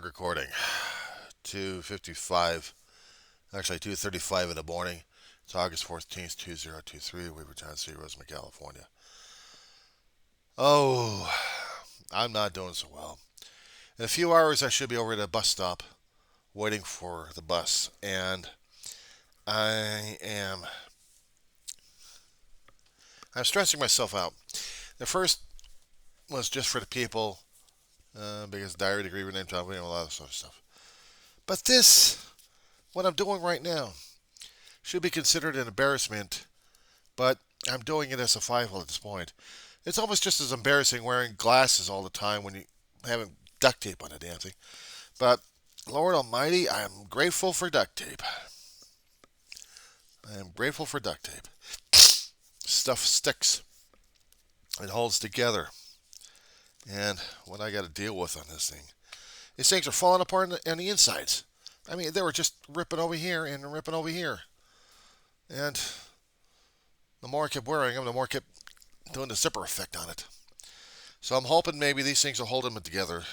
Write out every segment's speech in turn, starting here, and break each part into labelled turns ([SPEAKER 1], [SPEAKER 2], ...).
[SPEAKER 1] Recording 2:55, actually 2:35 in the morning. It's August 14th, 2023. Weavertown City, Roseman, California. Oh, I'm not doing so well. In a few hours, I should be over at a bus stop waiting for the bus, and I am I'm stressing myself out. The first was just for the people because diary degree, rename time, a lot of sort of stuff. But this, what I'm doing right now, should be considered an embarrassment, but I'm doing it as a five at this point. It's almost just as embarrassing wearing glasses all the time when you haven't duct tape on the damn thing. But Lord Almighty, I am grateful for duct tape. I am grateful for duct tape. Stuff sticks. It holds together. And what I got to deal with on this thing, these things are falling apart on the insides. I mean, they were just ripping over here and ripping over here. And the more I kept wearing them, the more I kept doing the zipper effect on it. So I'm hoping maybe these things will hold them together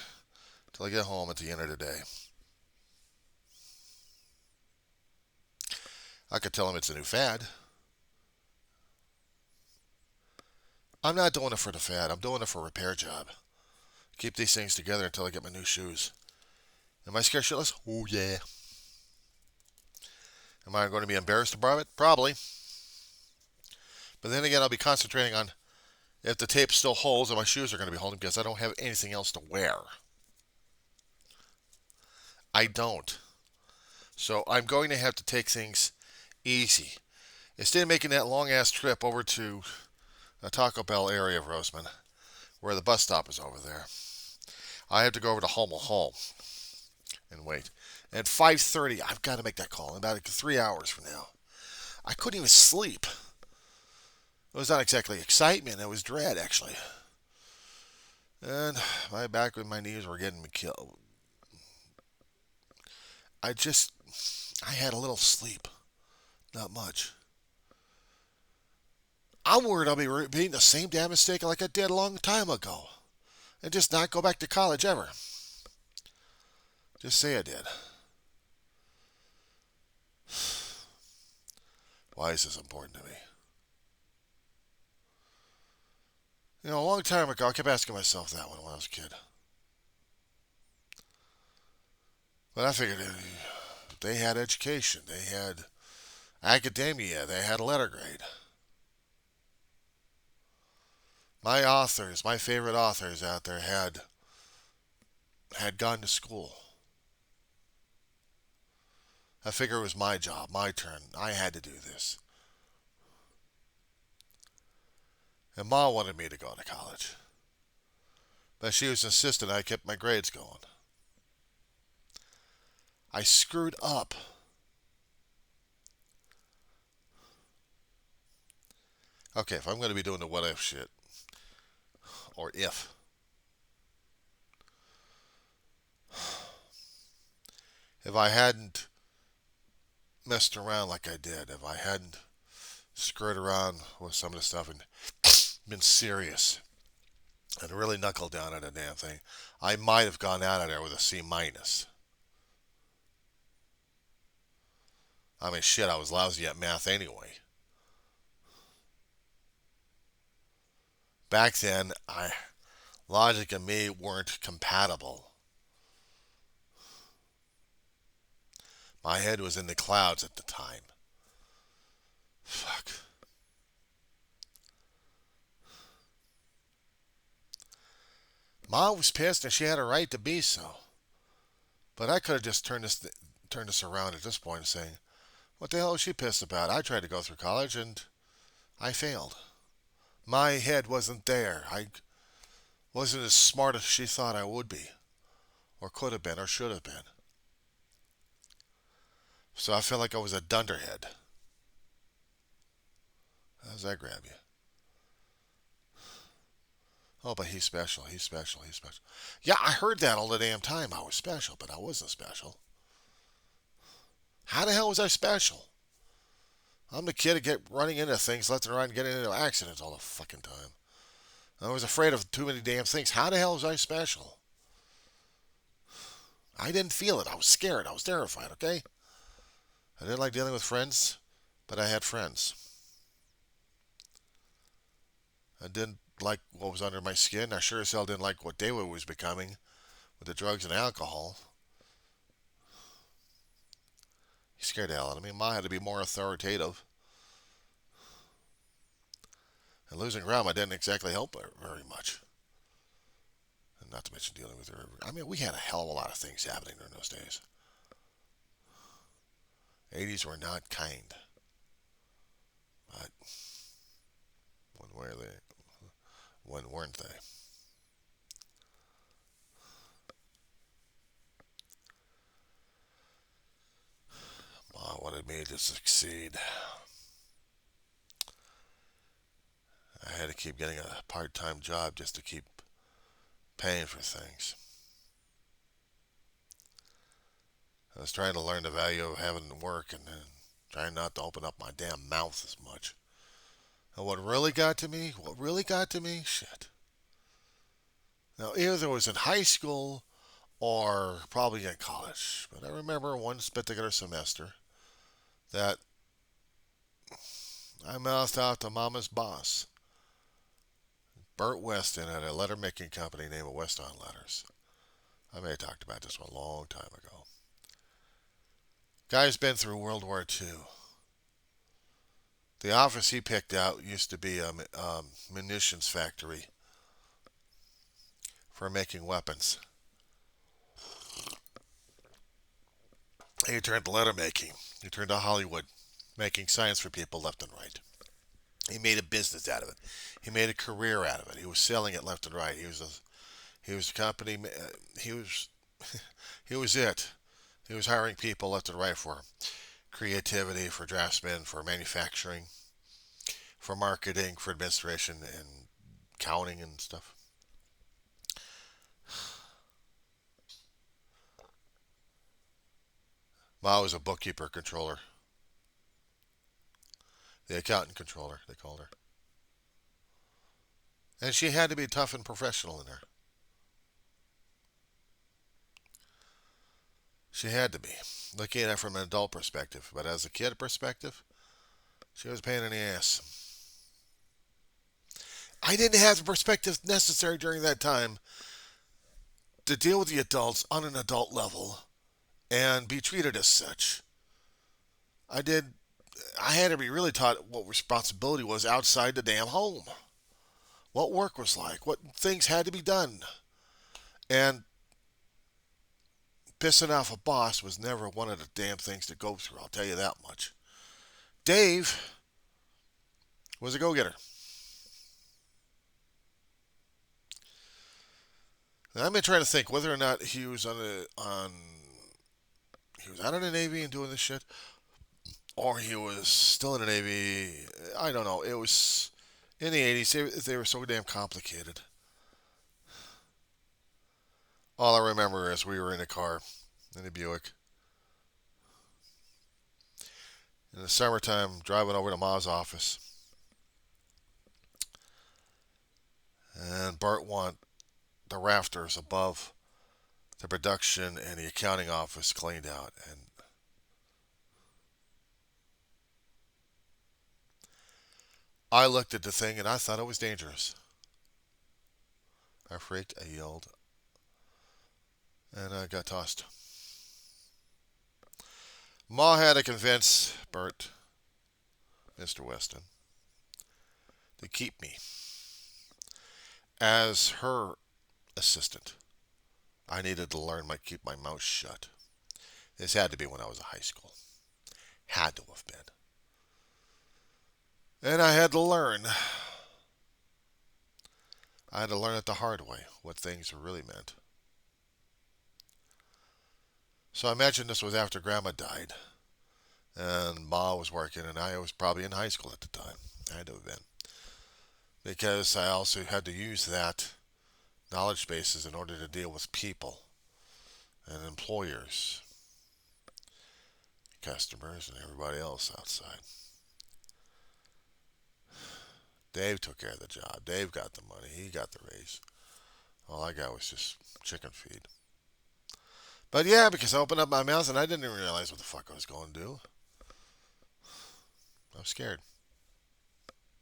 [SPEAKER 1] till I get home at the end of the day. I could tell them it's a new fad. I'm not doing it for the fad. I'm doing it for a repair job. Keep these things together until I get my new shoes. Am I scared shitless? Oh, yeah. Am I going to be embarrassed about it? Probably. But then again, I'll be concentrating on if the tape still holds and my shoes are going to be holding because I don't have anything else to wear. I don't. So I'm going to have to take things easy. Instead of making that long ass trip over to the Taco Bell area of Roseman, where the bus stop is over there, I have to go over to Hummel Home and wait. At 5:30, I've got to make that call in about 3 hours from now. I couldn't even sleep. It was not exactly excitement, it was dread, actually. And my back and my knees were getting me killed. I had a little sleep. Not much. I'm worried I'll be repeating the same damn mistake like I did a long time ago. And just not go back to college ever. Just say I did. Why is this important to me? You know, a long time ago, I kept asking myself that when I was a kid. But I figured they had education, they had academia, they had a letter grade. My favorite authors out there had gone to school. I figured it was my job, my turn. I had to do this. And Ma wanted me to go to college. But she was insistent I kept my grades going. I screwed up. Okay, if I'm going to be doing the what if shit, or if I hadn't messed around like I did, if I hadn't screwed around with some of the stuff and been serious and really knuckled down on a damn thing, I might have gone out of there with a C minus. I mean, shit, I was lousy at math anyway. Back then, logic and me weren't compatible. My head was in the clouds at the time. Fuck. Ma was pissed and she had a right to be so. But I could have just turned this around at this point and saying, what the hell is she pissed about? I tried to go through college and I failed. My head wasn't there. I wasn't as smart as she thought I would be, or could have been, or should have been. So I felt like I was a dunderhead. How does that grab you? Oh, but he's special, he's special, he's special. Yeah, I heard that all the damn time. I was special, but I wasn't special. How the hell was I special? I'm the kid that get running into things left and right and getting into accidents all the fucking time. I was afraid of too many damn things. How the hell was I special? I didn't feel it. I was scared. I was terrified, okay? I didn't like dealing with friends, but I had friends. I didn't like what was under my skin. I sure as hell didn't like what David was becoming with the drugs and alcohol. He scared the hell out of me. Ma had to be more authoritative. And losing grandma didn't exactly help her very much. And not to mention dealing with her. I mean, we had a hell of a lot of things happening during those days. 80s were not kind. But when were they? When weren't they? Ma wanted me to succeed. I had to keep getting a part-time job just to keep paying for things. I was trying to learn the value of having work and then trying not to open up my damn mouth as much. And what really got to me, shit. Now, either it was in high school or probably in college. But I remember one particular semester that I mouthed out to Mama's boss. Bert Weston had a letter making company named Weston Letters. I may have talked about this one a long time ago. Guy's been through World War II. The office he picked out used to be a munitions factory for making weapons. He turned to letter making. He turned to Hollywood, making science for people left and right. He made a business out of it. He made a career out of it. He was selling it left and right. He was a company. He was he was it. He was hiring people left and right for creativity, for draftsmen, for manufacturing, for marketing, for administration, and counting and stuff. Ma was a bookkeeper controller, the accountant controller, they called her. And she had to be tough and professional in there. She had to be. Looking at it from an adult perspective. But as a kid perspective, she was a pain in the ass. I didn't have the perspective necessary during that time to deal with the adults on an adult level and be treated as such. I did. I had to be really taught what responsibility was outside the damn home. What work was like. What things had to be done. And pissing off a boss was never one of the damn things to go through. I'll tell you that much. Dave was a go-getter. And I've been trying to think whether or not he was he was out of the Navy and doing this shit, or he was still in the Navy. I don't know. It was in the 80s. They were so damn complicated. All I remember is we were in a car in a Buick in the summertime driving over to Ma's office, and Bart wanted the rafters above the production and the accounting office cleaned out. And I looked at the thing and I thought it was dangerous. I freaked, I yelled, and I got tossed. Ma had to convince Bert, Mr. Weston, to keep me as her assistant. I needed to learn to keep my mouth shut. This had to be when I was in high school. Had to have been. And I had to learn. I had to learn it the hard way, what things really meant. So I imagine this was after Grandma died. And Ma was working, and I was probably in high school at the time. I had to have been. Because I also had to use that knowledge bases in order to deal with people and employers, customers, and everybody else outside. Dave took care of the job. Dave got the money. He got the raise. All I got was just chicken feed. But yeah, because I opened up my mouth and I didn't even realize what the fuck I was going to do. I was scared.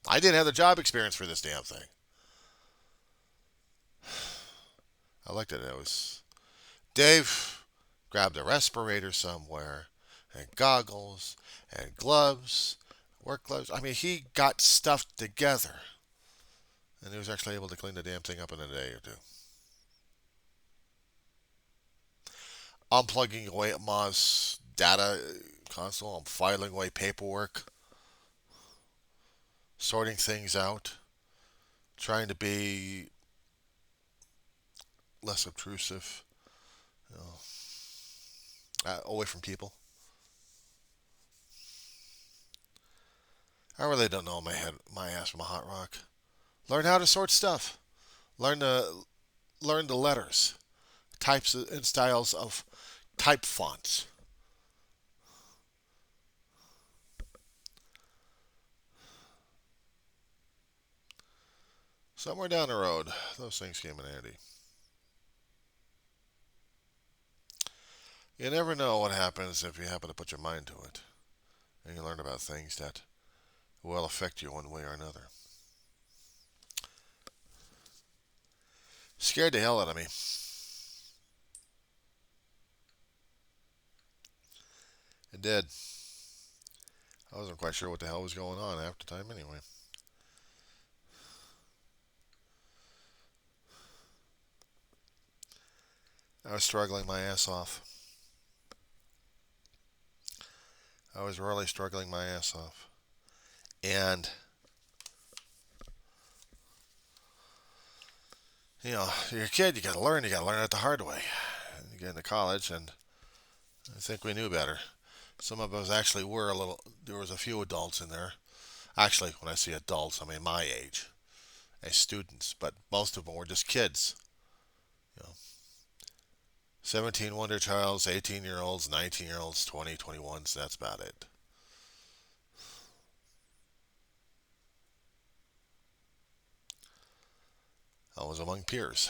[SPEAKER 1] I didn't have the job experience for this damn thing. I looked at it. It was Dave grabbed a respirator somewhere and goggles and gloves, work gloves. I mean, he got stuff together. And he was actually able to clean the damn thing up in a day or two. I'm plugging away at Ma's data console. I'm filing away paperwork, sorting things out, trying to be less obtrusive, you know, away from people. I really don't know my ass from a hot rock. Learn how to sort stuff. Learn the letters, types and styles of type fonts. Somewhere down the road, those things came in handy. You never know what happens if you happen to put your mind to it, and you learn about things that will affect you one way or another. Scared the hell out of me. It did. I wasn't quite sure what the hell was going on half the time anyway. I was struggling my ass off. I was really struggling my ass off. And, you know, you're a kid, you gotta learn it the hard way. And you get into college, and I think we knew better. Some of us actually were there was a few adults in there. Actually, when I say adults, I mean my age, as students, but most of them were just kids. You know, 17 wonder childs, 18-year-olds, 19-year-olds, 20, 21s, that's about it. I was among peers,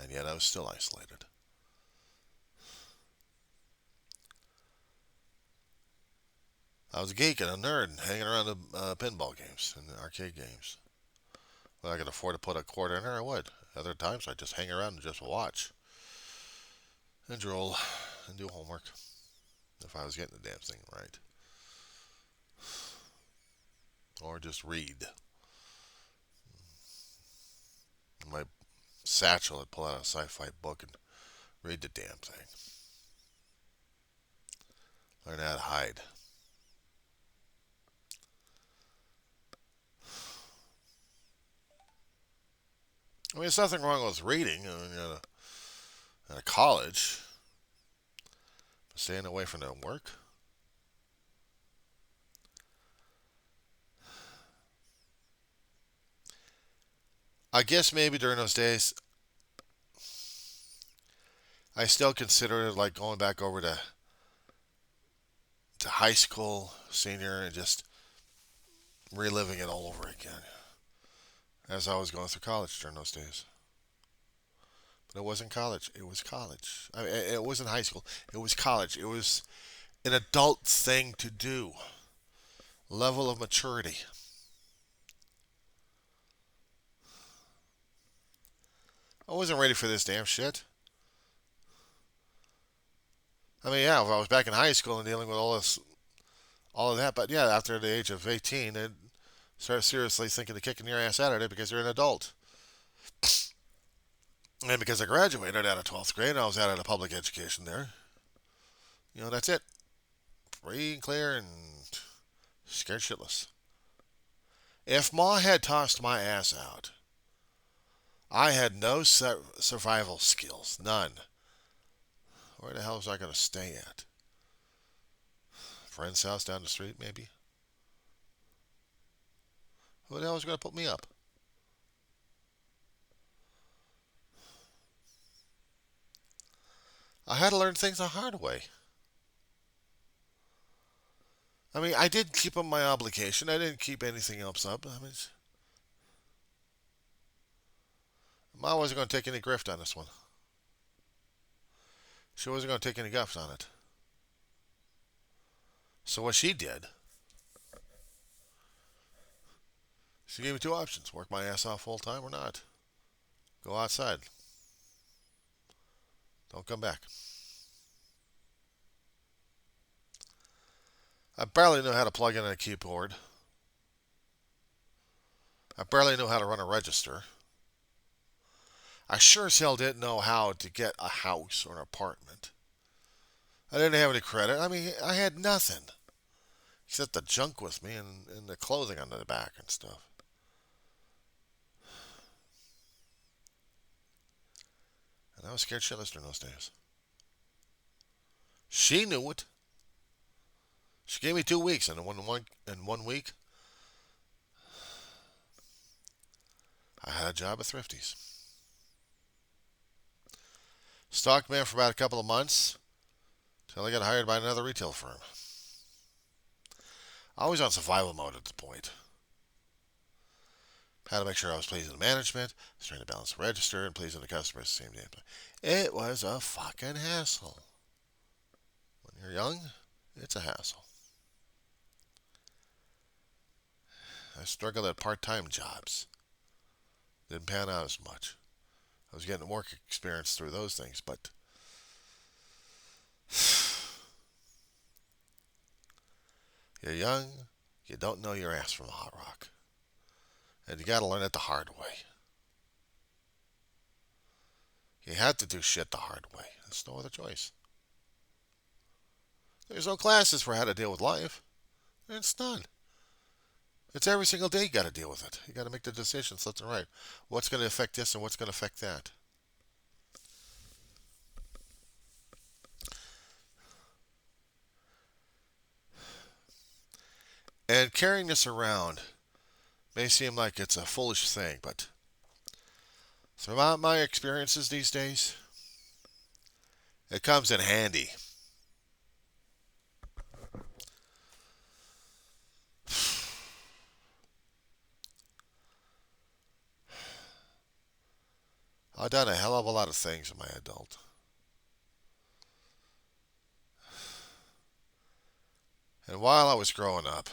[SPEAKER 1] and yet I was still isolated. I was a geek and a nerd hanging around the pinball games and the arcade games. When I could afford to put a quarter in there, I would. Other times, I'd just hang around and just watch and drool and do homework if I was getting the damn thing right. Or just read. In my satchel, I'd pull out a sci-fi book and read the damn thing. Learn how to hide. I mean, there's nothing wrong with reading. I mean, at a college, staying away from the work. I guess maybe during those days, I still consider it like going back over to high school, senior, and just reliving it all over again. As I was going through college during those days. But it wasn't college. It was college. I mean, it wasn't high school. It was college. It was an adult thing to do. Level of maturity. I wasn't ready for this damn shit. I mean, yeah, if I was back in high school and dealing with all of that, but yeah, after the age of 18, I started seriously thinking of kicking your ass out of it because you're an adult. And because I graduated out of 12th grade, I was out of the public education there. You know, that's it. Free and clear and scared shitless. If Ma had tossed my ass out, I had no survival skills. None. Where the hell was I going to stay at? Friend's house down the street, maybe? Who the hell was going to put me up? I had to learn things the hard way. I mean, I did keep up my obligation. I didn't keep anything else up. I mean, Ma wasn't going to take any grift on this one. She wasn't going to take any guffs on it. So what she did, she gave me two options: work my ass off full time or not. Go outside. Don't come back. I barely knew how to plug in a keyboard. I barely knew how to run a register. I sure as hell didn't know how to get a house or an apartment. I didn't have any credit. I mean, I had nothing except the junk with me and the clothing on the back and stuff. And I was scared shitless during those days. She knew it. She gave me 2 weeks, and in 1 week, I had a job at Thrifty's. Stockman for about a couple of months until I got hired by another retail firm. I was on survival mode at the point. Had to make sure I was pleasing the management, was trying to balance the register, and pleasing the customers at the same time. It was a fucking hassle. When you're young, it's a hassle. I struggled at part-time jobs. Didn't pan out as much. I was getting work experience through those things, but you're young, you don't know your ass from a hot rock. And you gotta learn it the hard way. You have to do shit the hard way. There's no other choice. There's no classes for how to deal with life. It's none. It's every single day you gotta deal with it. You gotta make the decisions left and right. What's gonna affect this and what's gonna affect that. And carrying this around may seem like it's a foolish thing, but throughout my experiences these days, it comes in handy. I've done a hell of a lot of things in my adult. And while I was growing up,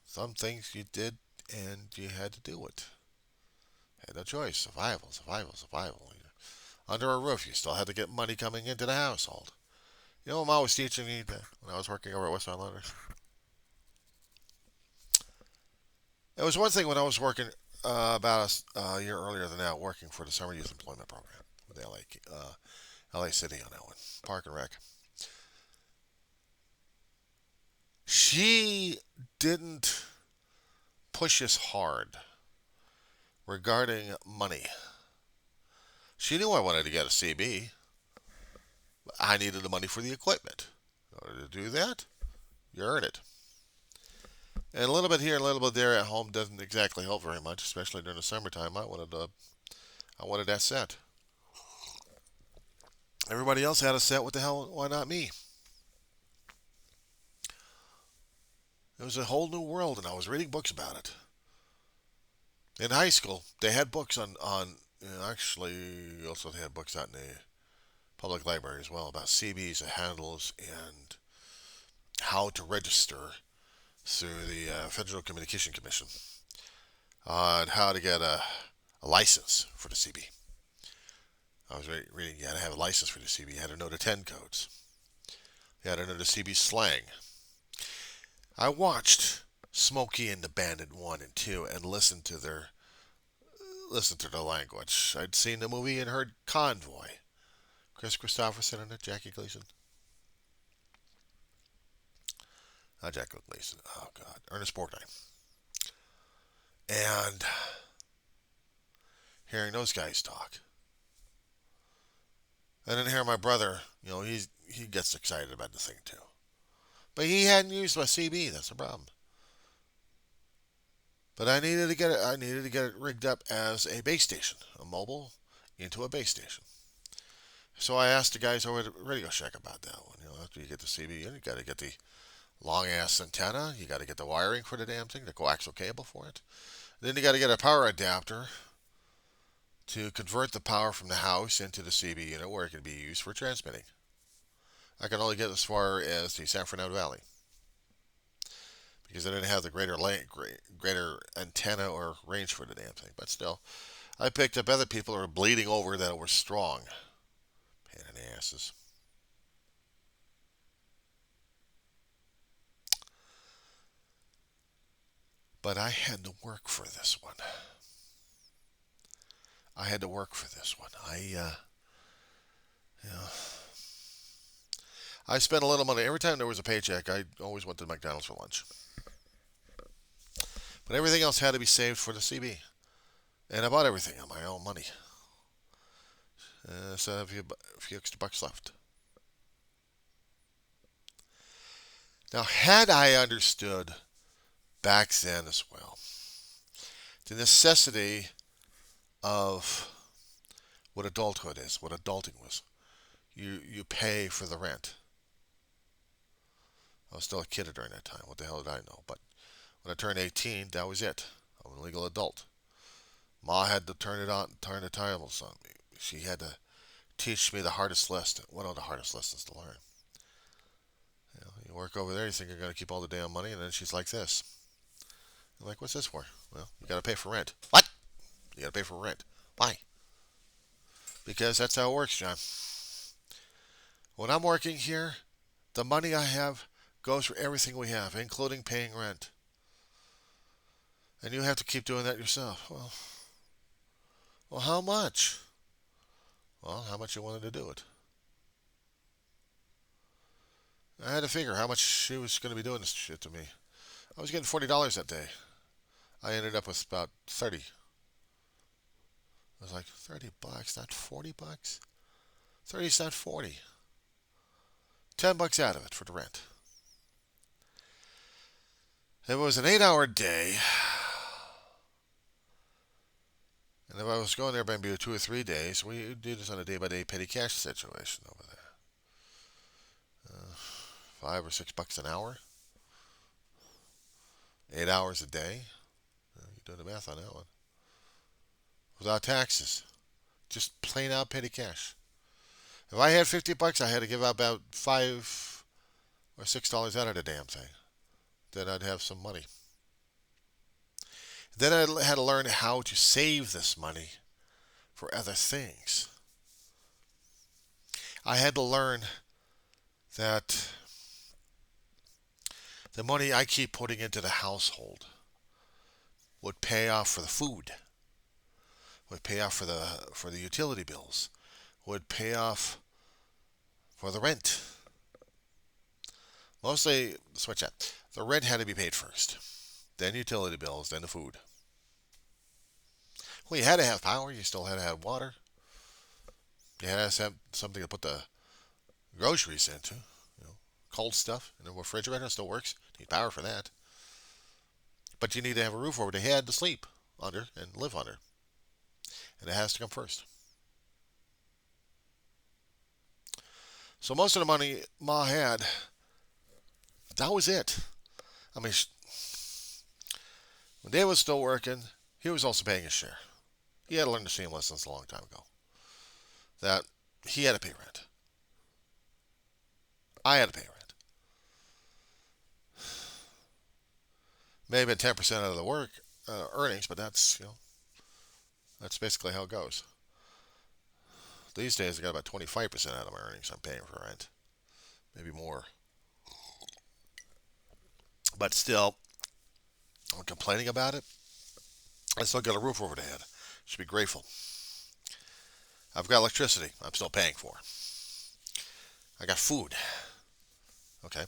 [SPEAKER 1] some things you did and you had to do it. Had no choice. Survival, survival, survival. Under a roof, you still had to get money coming into the household. You know what Mom was teaching me when I was working over at West Islanders? It was one thing when I was working about a year earlier than that, working for the Summer Youth Employment Program with LA City on that one, Park and Rec. She didn't push us hard regarding money. She knew I wanted to get a CB. I needed the money for the equipment. In order to do that, you earn it. And a little bit here, a little bit there at home doesn't exactly help very much, especially during the summertime. I wanted that set. Everybody else had a set. What the hell? Why not me? It was a whole new world, and I was reading books about it. In high school, they had books on actually, also they had books out in the public library as well about CBs and handles and how to register through the Federal Communication Commission on how to get a license for the CB. I was reading you had to have a license for the CB. You had to know the 10 codes. You had to know the CB slang. I watched Smokey and the Bandit 1 and 2 and listened to their language. I'd seen the movie and heard Convoy. Chris Christopherson in it, Jackie Gleason. Not Jackie Gleason. Oh, God. Ernest Borgnine. And hearing those guys talk. And then hearing my brother, he gets excited about the thing too. But he hadn't used my CB. That's the problem. But I needed to get it rigged up as a base station, a mobile into a base station. So I asked the guys over at Radio Shack about that one. After you get the CB in, you got to get the long ass antenna. You got to get the wiring for the damn thing, the coaxial cable for it. Then you got to get a power adapter to convert the power from the house into the CB unit where it can be used for transmitting. I can only get as far as the San Fernando Valley because I didn't have the greater antenna or range for the damn thing. But still, I picked up other people who were bleeding over that were strong. Pain in the asses. But I had to work for this one. I had to work for this one. You know, I spent a little money every time there was a paycheck. I always went to McDonald's for lunch. But everything else had to be saved for the CB, and I bought everything on my own money. So I have a few extra bucks left. Now, had I understood back then as well the necessity of what adulthood is, what adulting was, you pay for the rent. I was still a kid during that time. What the hell did I know? But when I turned 18, that was it. I'm a legal adult. Ma had to turn the tables on me. She had to teach me the hardest lesson. One of the hardest lessons to learn. You work over there, you think you're going to keep all the damn money, and then she's like this. I'm like, what's this for? Well, you got to pay for rent. What? You got to pay for rent. Why? Because that's how it works, John. When I'm working here, the money I have goes for everything we have, including paying rent. And you have to keep doing that yourself. Well, how much? Well, how much you wanted to do it. I had to figure how much she was going to be doing this shit to me. I was getting $40 that day. I ended up with about 30. I was like, $30, not $40? 30's not 40. $10 out of it for the rent. It was an 8-hour day. And if I was going there maybe 2 or 3 days, we do this on a day-by-day petty cash situation over there. 5 or $6 an hour. 8 hours a day. You do the math on that one. Without taxes. Just plain out petty cash. If I had $50, I had to give out about $5 or $6 out of the damn thing. Then I'd have some money. Then I had to learn how to save this money for other things. I had to learn that the money I keep putting into the household would pay off for the food, would pay off for the utility bills, would pay off for the rent. Mostly, switch that. The rent had to be paid first, then utility bills, then the food. Well, you had to have power. You still had to have water. You had to have something to put the groceries into. Cold stuff in the refrigerator still works. You need power for that. But you need to have a roof over the head to sleep under and live under. And it has to come first. So most of the money Ma had, that was it. I mean, when Dave was still working, he was also paying his share. He had to learn the same lessons a long time ago. That he had to pay rent. I had to pay rent. Maybe 10% out of the work earnings, but that's basically how it goes. These days, I got about 25% out of my earnings I'm paying for rent, maybe more. But still, I'm complaining about it. I still got a roof over the head. Should be grateful. I've got electricity. I'm still paying for. I got food. Okay.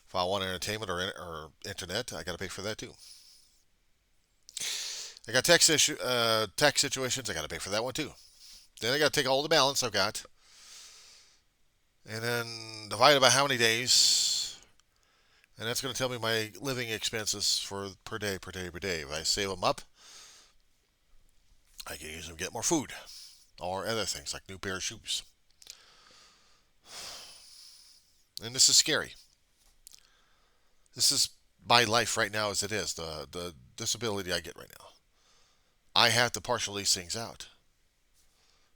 [SPEAKER 1] If I want entertainment or internet, I got to pay for that too. I got tax situations. I got to pay for that one too. Then I got to take all the balance I've got, and then divide it by how many days, and that's going to tell me my living expenses for per day. If I save them up, I can use them to get more food or other things like new pair of shoes. And this is scary. This is my life right now as it is, the disability I get right now. I have to partial these things out.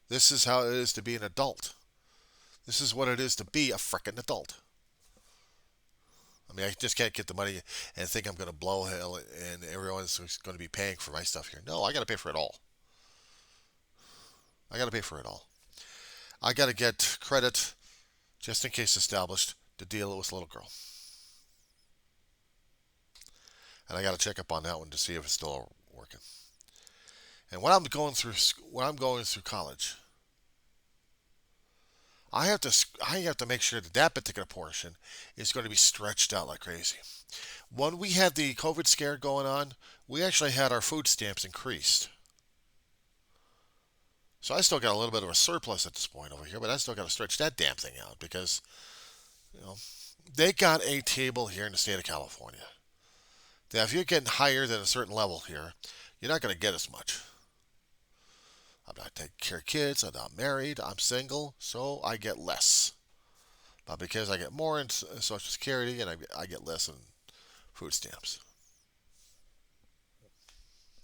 [SPEAKER 1] This is how it is to be an adult. This is what it is to be a frickin' adult. I mean, I just can't get the money and think I'm going to blow hell and everyone's going to be paying for my stuff here. No, I got to pay for it all. I got to pay for it all. I got to get credit, just in case established, to deal with little girl. And I got to check up on that one to see if it's still working. And when I'm going through college, I have to make sure that that particular portion is going to be stretched out like crazy. When we had the COVID scare going on, we actually had our food stamps increased. So I still got a little bit of a surplus at this point over here, but I still got to stretch that damn thing out because, you know, they got a table here in the state of California. Now, if you're getting higher than a certain level here, you're not going to get as much. I'm not taking care of kids. I'm not married. I'm single, so I get less. But because I get more in Social Security and I get less in food stamps.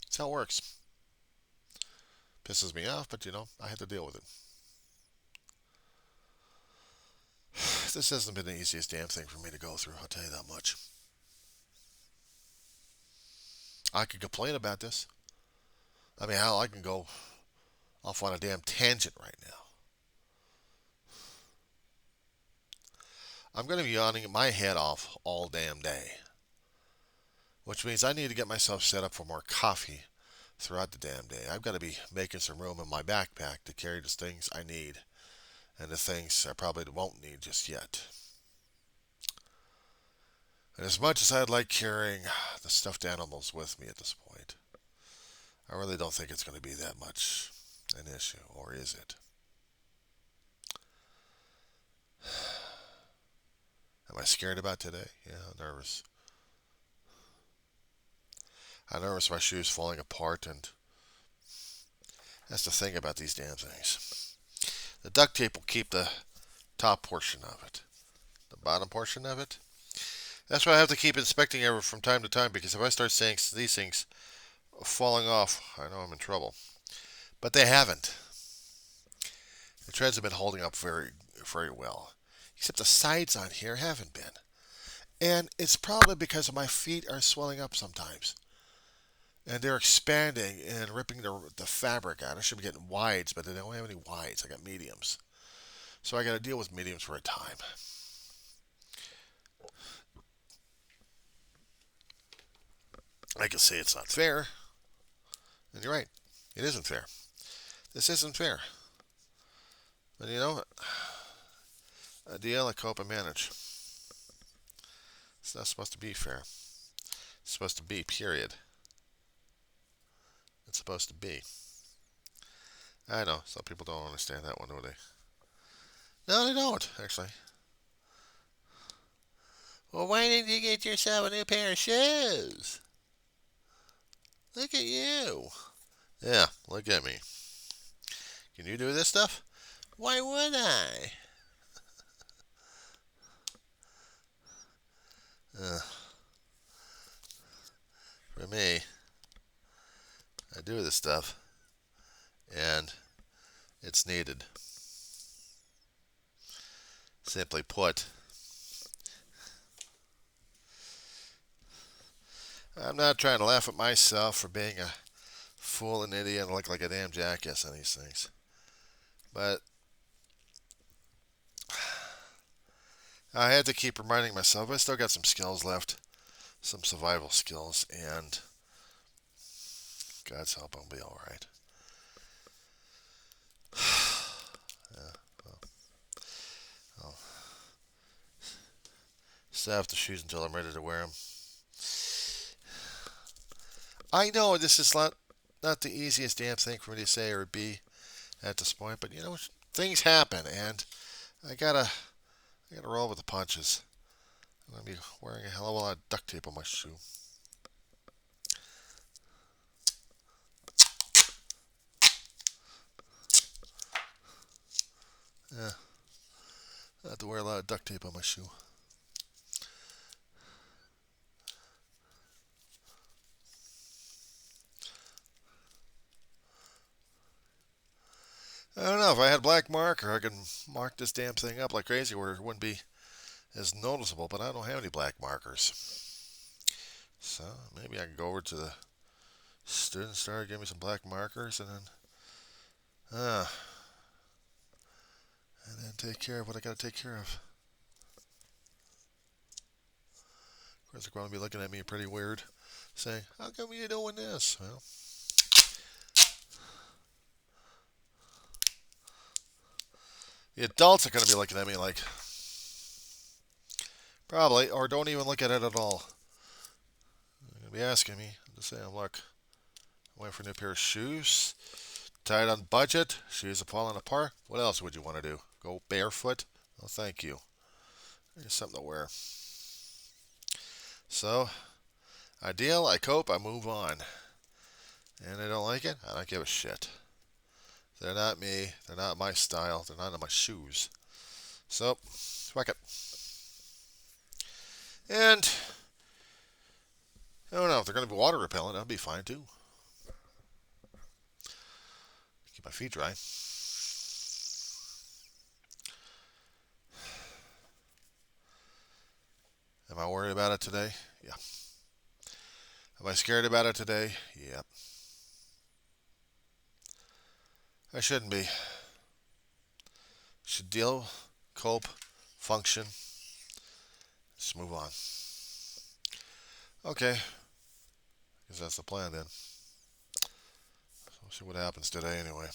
[SPEAKER 1] That's how it works. Pisses me off, but I have to deal with it. This hasn't been the easiest damn thing for me to go through, I'll tell you that much. I could complain about this. I mean, hell, I can go off on a damn tangent right now. I'm going to be yawning my head off all damn day. Which means I need to get myself set up for more coffee throughout the damn day. I've got to be making some room in my backpack to carry the things I need and the things I probably won't need just yet. And as much as I'd like carrying the stuffed animals with me at this point, I really don't think it's going to be that much an issue, or is it? Am I scared about today? Yeah, nervous. I'm nervous my shoes falling apart, and that's the thing about these damn things. The duct tape will keep the top portion of it. The bottom portion of it, that's why I have to keep inspecting it from time to time, because if I start seeing these things falling off, I know I'm in trouble. But they haven't. The treads have been holding up very, very well. Except the sides on here haven't been. And it's probably because my feet are swelling up sometimes. And they're expanding and ripping the fabric out. I should be getting wides, but they don't have any wides. I got mediums. So I got to deal with mediums for a time. I can say it's not fair. And you're right. It isn't fair. This isn't fair. But you know what? I deal, I cope, I manage. It's not supposed to be fair. It's supposed to be, period. It's supposed to be. I know, some people don't understand that one, do they? No, they don't, actually. Well, why didn't you get yourself a new pair of shoes? Look at you. Yeah, look at me. Can you do this stuff? Why would I? For me, I do this stuff, and it's needed. Simply put, I'm not trying to laugh at myself for being a fool and idiot and look like a damn jackass on these things. But I had to keep reminding myself I still got some skills left, some survival skills, and God's help, I'll be all right. I'll salve the shoes until I'm ready to wear them. I know this is not the easiest damn thing for me to say or be at this point, but things happen, and I gotta roll with the punches. I'm gonna be wearing a hell of a lot of duct tape on my shoe. Yeah, I have to wear a lot of duct tape on my shoe. I don't know. If I had black marker, I could mark this damn thing up like crazy where it wouldn't be as noticeable, but I don't have any black markers. So maybe I can go over to the student star, give me some black markers, uh, and then take care of what I got to take care of. Of course, they're going to be looking at me pretty weird, saying, "How come you doing this?" Well, the adults are going to be looking at me like, probably, or don't even look at it at all. They're going to be asking me to say, "Look, I went for a new pair of shoes. Tight on budget. Shoes are falling apart. What else would you want to do? Go barefoot? Oh, thank you. Here's something to wear." So, ideal, I cope, I move on. And I don't like it, I don't give a shit. They're not me, they're not my style, they're not in my shoes. So, fuck it. And, I don't know, if they're going to be water repellent, that'll be fine too. Keep my feet dry. Am I worried about it today? Yeah. Am I scared about it today? Yeah. I shouldn't be. Should deal, cope, function. Let's move on. Okay. Guess that's the plan then. So we'll see what happens today anyway.